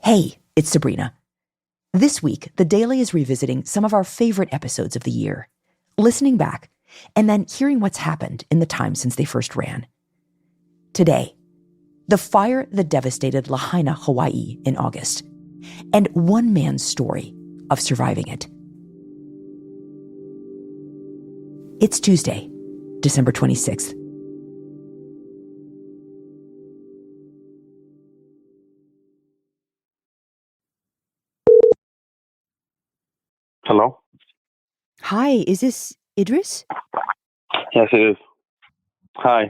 Hey, it's Sabrina. This week, The Daily is revisiting some of our favorite episodes of the year, listening back, and then hearing what's happened in the time since they first ran. Today, the fire that devastated Lahaina, Hawaii in August, and one man's story of surviving it. It's Tuesday, December 26th. Hello? Hi, is this Idris? Yes, it is. Hi.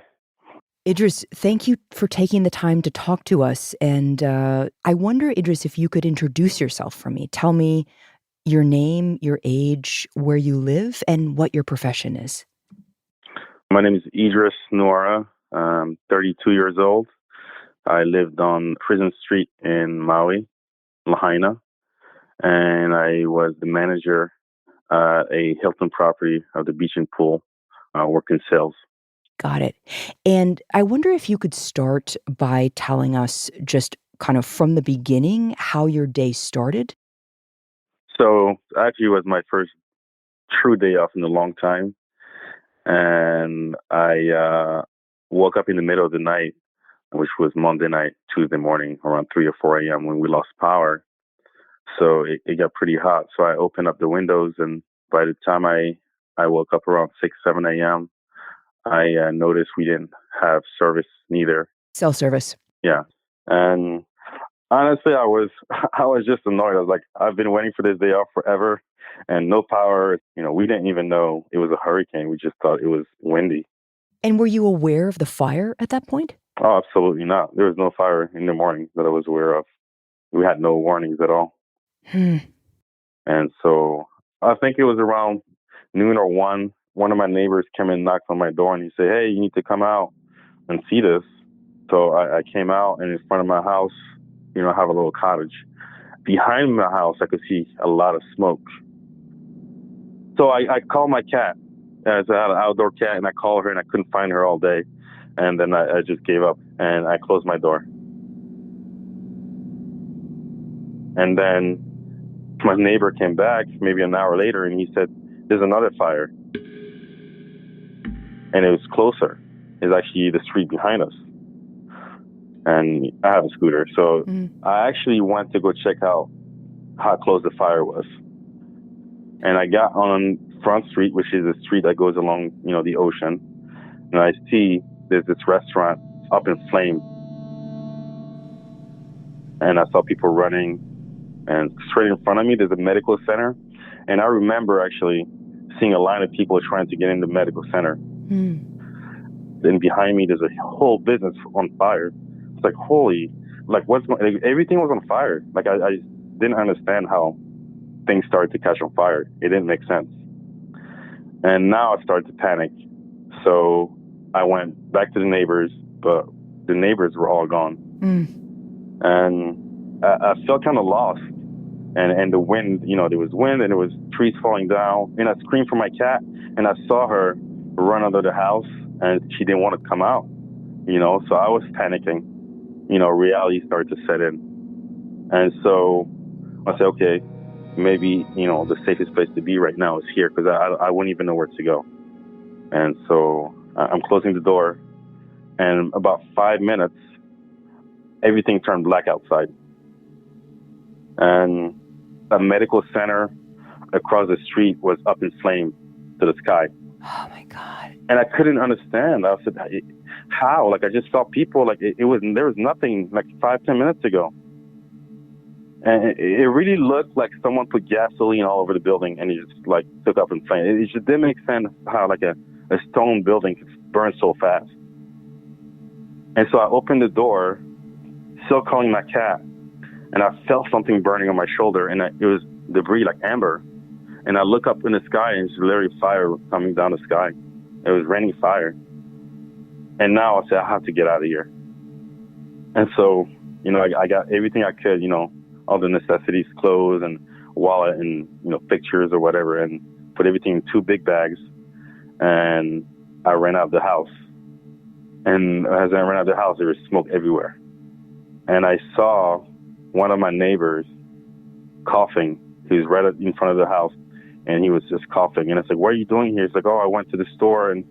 Idris, thank you for taking the time to talk to us. And I wonder, Idris, if you could introduce yourself for me. Tell me your name, your age, where you live, and what your profession is. My name is Ydriss Nouara. I'm 32 years old. I lived on Prison Street in Maui, Lahaina, and I was the manager at a Hilton property of the beach and pool, working sales. Got it. And I wonder if you could start by telling us just kind of from the beginning how your day started. So actually it was my first true day off in a long time. And I woke up in the middle of the night, which was Monday night, Tuesday morning, around 3 or 4 a.m. when we lost power. So it got pretty hot. So I opened up the windows, and by the time I woke up around 6, 7 a.m., I noticed we didn't have service neither. Cell service. Yeah. And honestly, I was just annoyed. I was like, I've been waiting for this day off forever and no power. We didn't even know it was a hurricane. We just thought it was windy. And were you aware of the fire at that point? Oh, absolutely not. There was no fire in the morning that I was aware of. We had no warnings at all. And so I think it was around noon or 1. One of my neighbors came and knocked on my door and he said, "Hey, you need to come out and see this." So I came out, and in front of my house, I have a little cottage. Behind my house, I could see a lot of smoke. So I called my cat. As I had an outdoor cat, and I called her, and I couldn't find her all day. And then I just gave up, and I closed my door. And then my neighbor came back maybe an hour later, and he said, "There's another fire." And it was closer. It's actually the street behind us. And I have a scooter. So I actually went to go check out how close the fire was. And I got on Front Street, which is a street that goes along, the ocean. And I see there's this restaurant up in flame. And I saw people running. And straight in front of me, there's a medical center. And I remember actually seeing a line of people trying to get in the medical center. Then behind me, there's a whole business on fire. It's like, everything was on fire. Like, I didn't understand how things started to catch on fire. It didn't make sense. And now I started to panic. So I went back to the neighbors, but the neighbors were all gone. And I felt kind of lost. And the wind, there was wind and there was trees falling down. And I screamed for my cat, and I saw her run under the house, and she didn't want to come out, so I was panicking. Reality started to set in. And so I said, okay, maybe, the safest place to be right now is here, because I wouldn't even know where to go. And so I'm closing the door, and about 5 minutes, everything turned black outside. And a medical center across the street was up in flame to the sky. Oh my God. And I couldn't understand. I said, how? Like, I just saw people, like there was nothing like 5-10 minutes ago. And it really looked like someone put gasoline all over the building and it just like took up in flames. It just didn't make sense how like a stone building could burn so fast. And so I opened the door, still calling my cat, and I felt something burning on my shoulder, and it was debris like amber. And I look up in the sky, and it's literally fire coming down the sky. It was raining fire. And now I said, I have to get out of here. And so, I got everything I could, all the necessities, clothes and wallet and, pictures or whatever, and put everything in 2 big bags. And I ran out of the house. And as I ran out of the house, there was smoke everywhere. And I saw one of my neighbors coughing. He was right in front of the house, and he was just coughing. And I said, "What are you doing here?" He's like, "Oh, I went to the store." And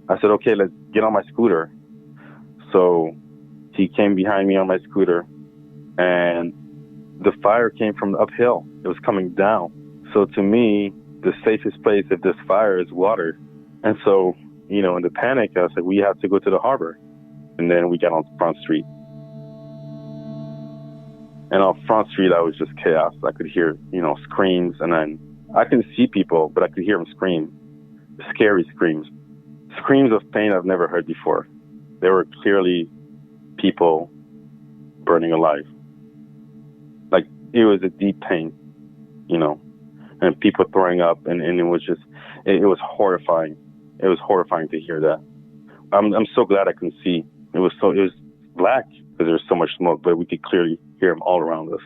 I said, "Okay, let's get on my scooter." So he came behind me on my scooter, and the fire came from uphill. It was coming down. So to me, the safest place if there's fire is water. And so, in the panic, I was like, we have to go to the harbor. And then we got on Front Street. And on Front Street, I was just chaos. I could hear, screams. And then I couldn't see people, but I could hear them scream. Scary screams. Screams of pain I've never heard before. They were clearly people burning alive. Like, it was a deep pain, and people throwing up. And it was just, it was horrifying. It was horrifying to hear that. I'm so glad I couldn't see. It was black because there was so much smoke, but we could clearly hear them all around us.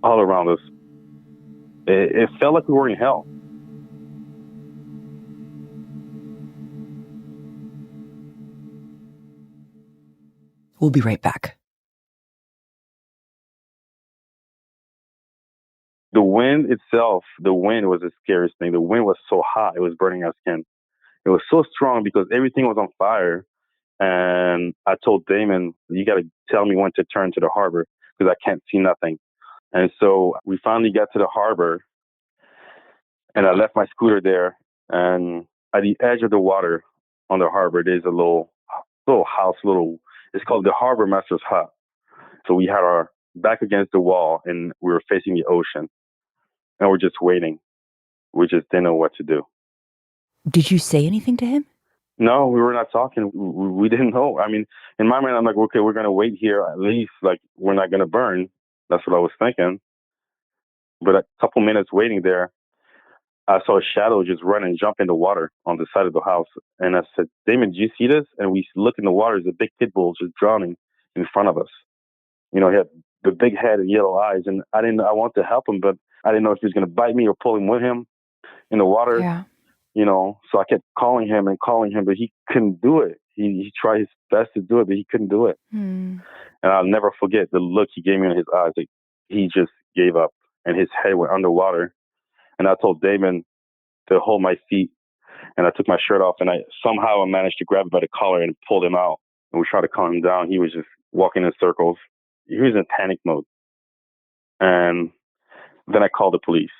All around us. It felt like we were in hell. We'll be right back. The wind itself, the wind was the scariest thing. The wind was so hot, it was burning our skin. It was so strong because everything was on fire. And I told Damon, you got to tell me when to turn to the harbor because I can't see nothing. And so we finally got to the harbor, and I left my scooter there. And at the edge of the water on the harbor, there's a little house, it's called the Harbor Master's Hut. So we had our back against the wall, and we were facing the ocean. And we're just waiting. We just didn't know what to do. Did you say anything to him? No, we were not talking. We didn't know. I mean, in my mind, I'm like, okay, we're going to wait here at least. Like, we're not going to burn. That's what I was thinking. But a couple minutes waiting there, I saw a shadow just run and jump in the water on the side of the house. And I said, Damon, do you see this? And we look in the water. There's a big pitbull just drowning in front of us. He had the big head and yellow eyes. And I want to help him, but I didn't know if he was going to bite me or pull him with him in the water. Yeah. So I kept calling him, but he couldn't do it. He tried his best to do it, but he couldn't do it. And I'll never forget the look he gave me in his eyes. Like, he just gave up, and his head went underwater. And I told Damon to hold my feet, and I took my shirt off, and I managed to grab him by the collar and pulled him out. And we tried to calm him down. He was just walking in circles. He was in panic mode. And then I called the police.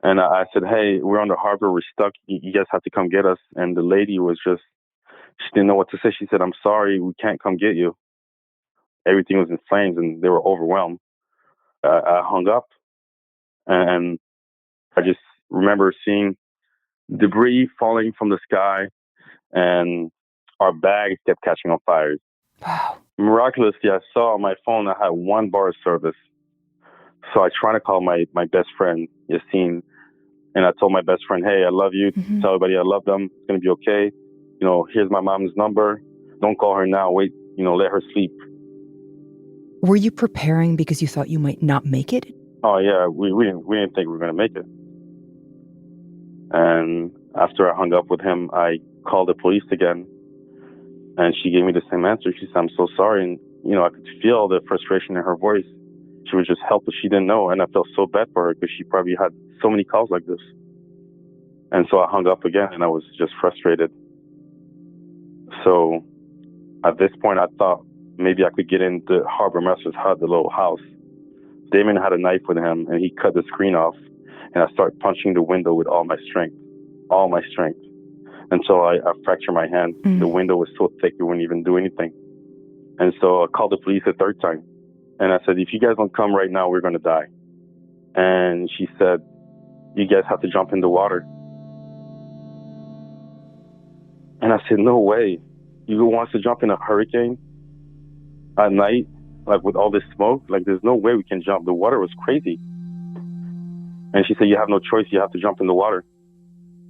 And I said, hey, we're on the harbor. We're stuck. You guys have to come get us. And the lady she didn't know what to say. She said, I'm sorry, we can't come get you. Everything was in flames, and they were overwhelmed. I hung up, and I just remember seeing debris falling from the sky, and our bags kept catching on fire. Wow. Miraculously, I saw on my phone I had 1 bar of service. So I tried to call my best friend, Yassine. And I told my best friend, hey, I love you. Mm-hmm. Tell everybody I love them. It's going to be okay. Here's my mom's number. Don't call her now. Wait, let her sleep. Were you preparing because you thought you might not make it? Oh, yeah. We didn't think we were going to make it. And after I hung up with him, I called the police again. And she gave me the same answer. She said, I'm so sorry. And, I could feel the frustration in her voice. She was just helpless. She didn't know. And I felt so bad for her because she probably had so many calls like this. And so I hung up again, and I was just frustrated. So at this point, I thought maybe I could get in the Harbor Master's Hut, the little house. Damon had a knife with him, and he cut the screen off. And I started punching the window with all my strength. Until I fractured my hand. The window was so thick it wouldn't even do anything. And so I called the police a 3rd time. And I said, if you guys don't come right now, we're going to die. And she said, you guys have to jump in the water. And I said, no way. You want to jump in a hurricane at night, like with all this smoke? Like, there's no way we can jump. The water was crazy. And she said, you have no choice. You have to jump in the water.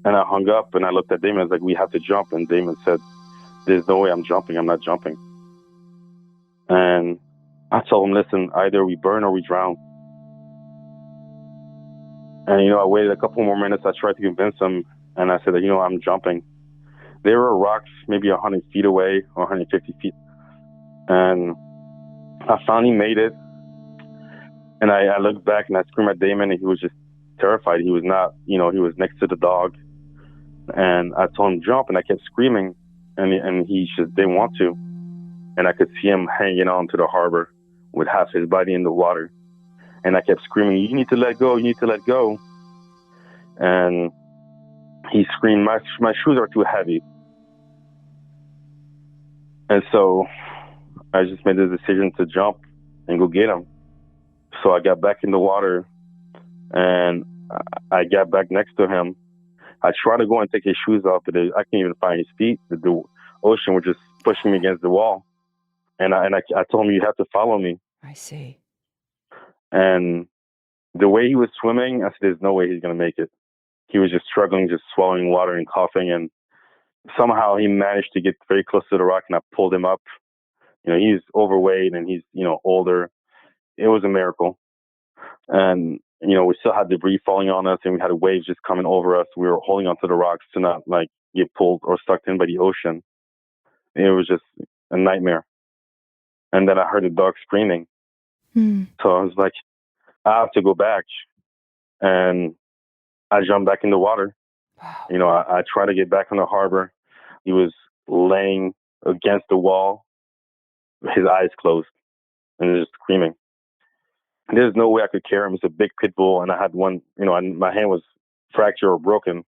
And I hung up, and I looked at Damon. I was like, we have to jump. And Damon said, there's no way I'm jumping. I'm not jumping. And I told him, listen, either we burn or we drown. And, I waited a couple more minutes. I tried to convince him, and I said, I'm jumping. There were rocks maybe 100 feet away or 150 feet. And I finally made it. And I looked back and I screamed at Damon, and he was just terrified. He was not, he was next to the dog. And I told him jump, and I kept screaming, and he just didn't want to. And I could see him hanging on to the harbor with half his body in the water. And I kept screaming, "You need to let go, you need to let go." And he screamed, my shoes are too heavy. And so I just made the decision to jump and go get him. So I got back in the water, and I got back next to him. I tried to go and take his shoes off, but I can't even find his feet. The ocean was just pushing me against the wall. And I told him, "You have to follow me." I see. And the way he was swimming, I said, "There's no way he's going to make it." He was just struggling, just swallowing water and coughing. And somehow he managed to get very close to the rock, and I pulled him up. He's overweight and he's, older. It was a miracle. And, we still had debris falling on us, and we had waves just coming over us. We were holding onto the rocks to not get pulled or sucked in by the ocean. It was just a nightmare. And then I heard the dog screaming. So I was like, I have to go back. And I jumped back in the water. Wow. I tried to get back on the harbor. He was laying against the wall, his eyes closed, and just screaming. There's no way I could carry him. It's a big pit bull, and I had one, my hand was fractured or broken.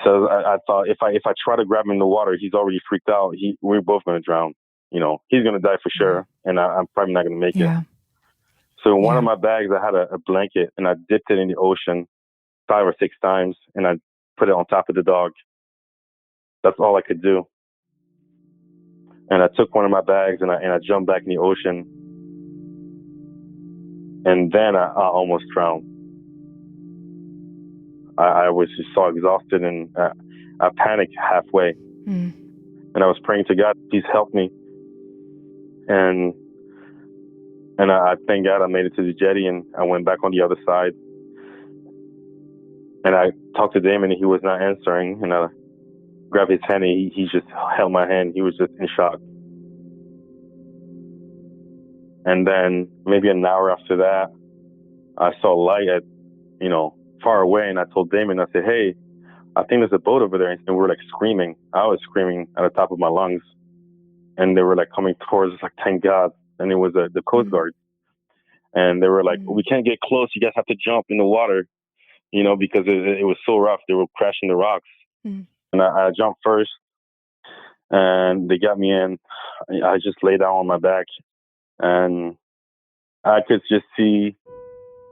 So I thought if I try to grab him in the water, he's already freaked out. We're both going to drown. He's going to die for sure, and I'm probably not going to make it. So in one of my bags, I had a blanket, and I dipped it in the ocean 5 or 6 times, and I put it on top of the dog. That's all I could do. And I took one of my bags, and I jumped back in the ocean. And then I almost drowned. I was just so exhausted, and I panicked halfway. And I was praying to God, "Please help me." And I thank God I made it to the jetty, and I went back on the other side. And I talked to Damon, and he was not answering. And I grabbed his hand, and he just held my hand. He was just in shock. And then maybe an hour after that, I saw light at, far away. And I told Damon, I said, "Hey, I think there's a boat over there." And we were screaming. I was screaming at the top of my lungs. And they were coming towards us, thank God. And it was the Coast Guard. And they were "We can't get close. You guys have to jump in the water, because it was so rough. They were crashing the rocks." And I jumped first, and they got me in. I just lay down on my back, and I could just see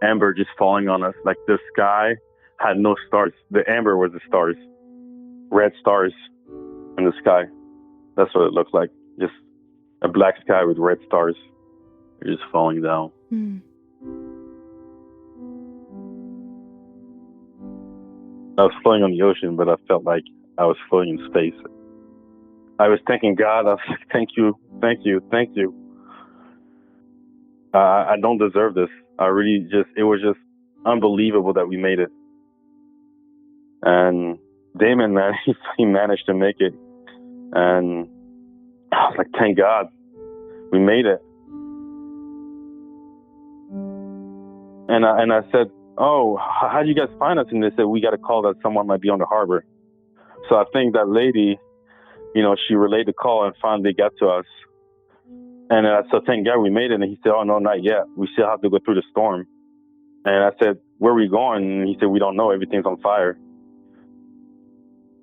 amber just falling on us. The sky had no stars. The amber was the stars, red stars in the sky. That's what it looked like. Just a black sky with red stars. They're just falling down. I was floating on the ocean, but I felt like I was floating in space. I was thanking God. I was like, "Thank you, thank you, thank you. I don't deserve this." It was just unbelievable that we made it. And Damon, man, he managed to make it. And I was like, thank God, we made it. And I said, "Oh, how do you guys find us?" And they said, "We got a call that someone might be on the harbor." So I think that lady, she relayed the call and finally got to us. And so thank God we made it. And he said, "Oh, no, not yet. We still have to go through the storm." And I said, "Where are we going?" And he said, "We don't know. Everything's on fire."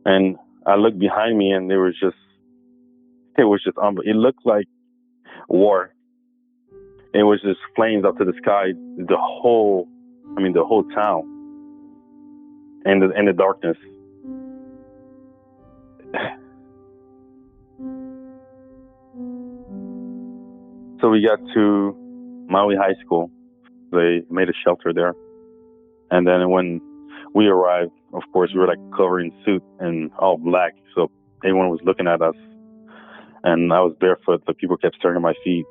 And I looked behind me, and it was just it looked like war. It was just flames up to the sky, the whole town, and the darkness. So we got to Maui High School. They made a shelter there. And then when we arrived, of course, we were covered in suit and all black. So everyone was looking at us. And I was barefoot, so people kept staring at my feet.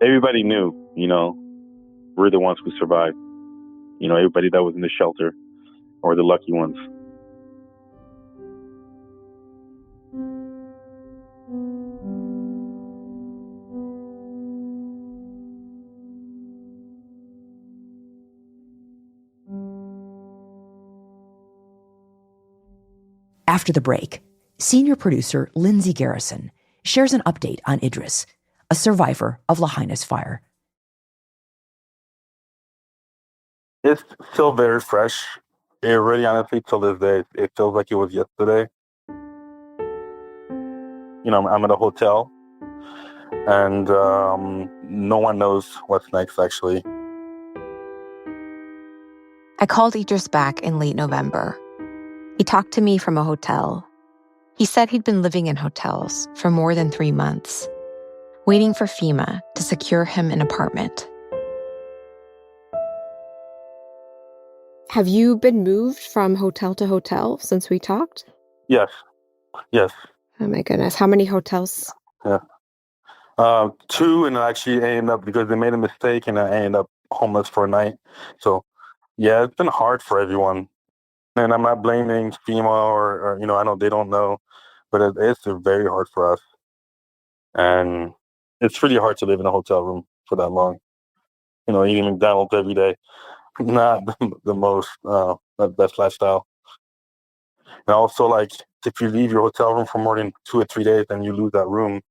Everybody knew, we're the ones who survived. Everybody that was in the shelter, or the lucky ones. After the break, senior producer Lindsay Garrison shares an update on Idris, a survivor of Lahaina's fire. It's still very fresh. It really, honestly, till this day, it feels like it was yesterday. I'm at a hotel, and no one knows what's next, actually. I called Idris back in late November. He talked to me from a hotel. He said he'd been living in hotels for more than 3 months, waiting for FEMA to secure him an apartment. Have you been moved from hotel to hotel since we talked? Yes. Oh my goodness. How many hotels? Yeah. 2, and I actually ended up, because they made a mistake, and I ended up homeless for a night. So, yeah, it's been hard for everyone. And I'm not blaming FEMA or I know they don't know, but it's very hard for us. And it's really hard to live in a hotel room for that long. Eating McDonald's every day, not the most best lifestyle. And also, like, if you leave your hotel room for more than 2 or 3 days, then you lose that room.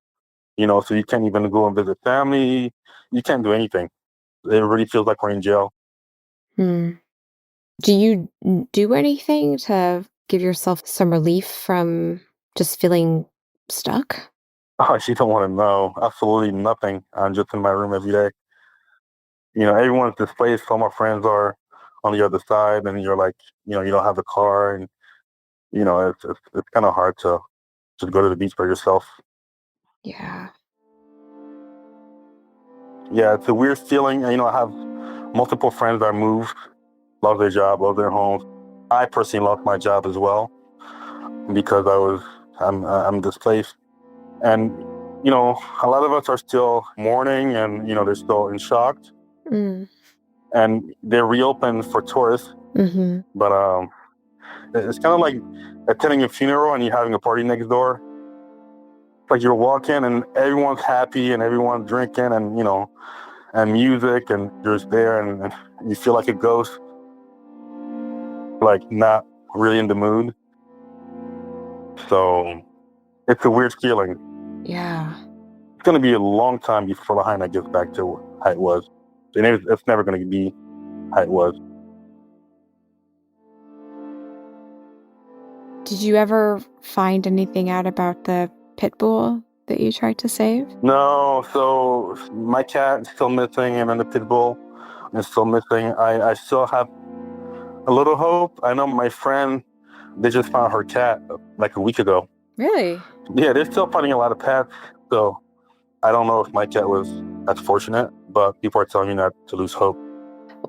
So you can't even go and visit family. You can't do anything. It really feels like we're in jail. Do you do anything to give yourself some relief from just feeling stuck? Oh, you don't want to know. Absolutely nothing. I'm just in my room every day. Everyone's displaced. All my friends are on the other side, and you're like, you don't have a car, and it's kind of hard to just go to the beach by yourself. Yeah. Yeah, it's a weird feeling. I have multiple friends that moved, love their job, love their homes. I personally lost my job as well because I'm displaced, and a lot of us are still mourning, and they're still in shock. And they're reopened for tourists, but it's kind of like attending a funeral and you're having a party next door. It's like you're walking and everyone's happy and everyone's drinking and and music, and you're just there and you feel like a ghost, like not really in the mood. So it's a weird feeling. Yeah. It's going to be a long time before Lahaina gets back to how it was. And it's never going to be how it was. Did you ever find anything out about the pitbull that you tried to save? No, so my cat is still missing, and then the pitbull is still missing. I still have a little hope. I know my friend, they just found her cat like a week ago. Really? Yeah, they're still finding a lot of pets, so I don't know if my cat was as fortunate, but people are telling me not to lose hope.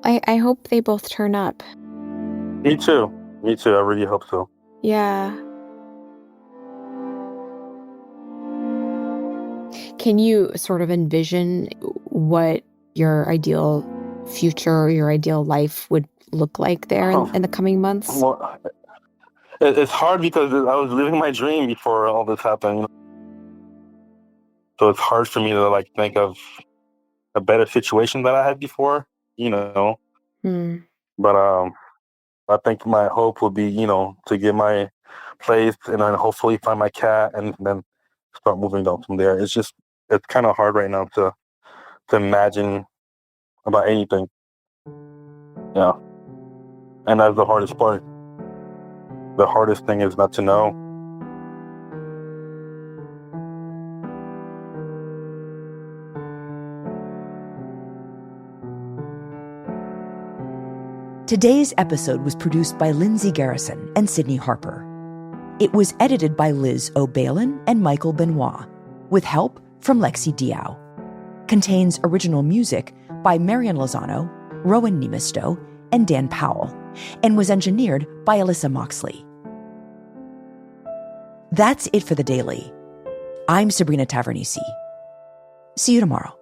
I hope they both turn up. Me too. I really hope so. Yeah. Can you sort of envision what your ideal future, your ideal life would look like there in the coming months? Well, it's hard because I was living my dream before all this happened. So it's hard for me to think of a better situation than I had before, But I think my hope would be, to get my place and then hopefully find my cat and then start moving on from there. It's kind of hard right now to imagine about anything. Yeah. And that's the hardest part. The hardest thing is not to know. Today's episode was produced by Lindsay Garrison and Sydney Harper. It was edited by Liz O'Balin and Michael Benoit, with help from Lexi Diao. Contains original music by Marian Lozano, Rowan Nemisto, and Dan Powell, and was engineered by Alyssa Moxley. That's it for The Daily. I'm Sabrina Tavernisi. See you tomorrow.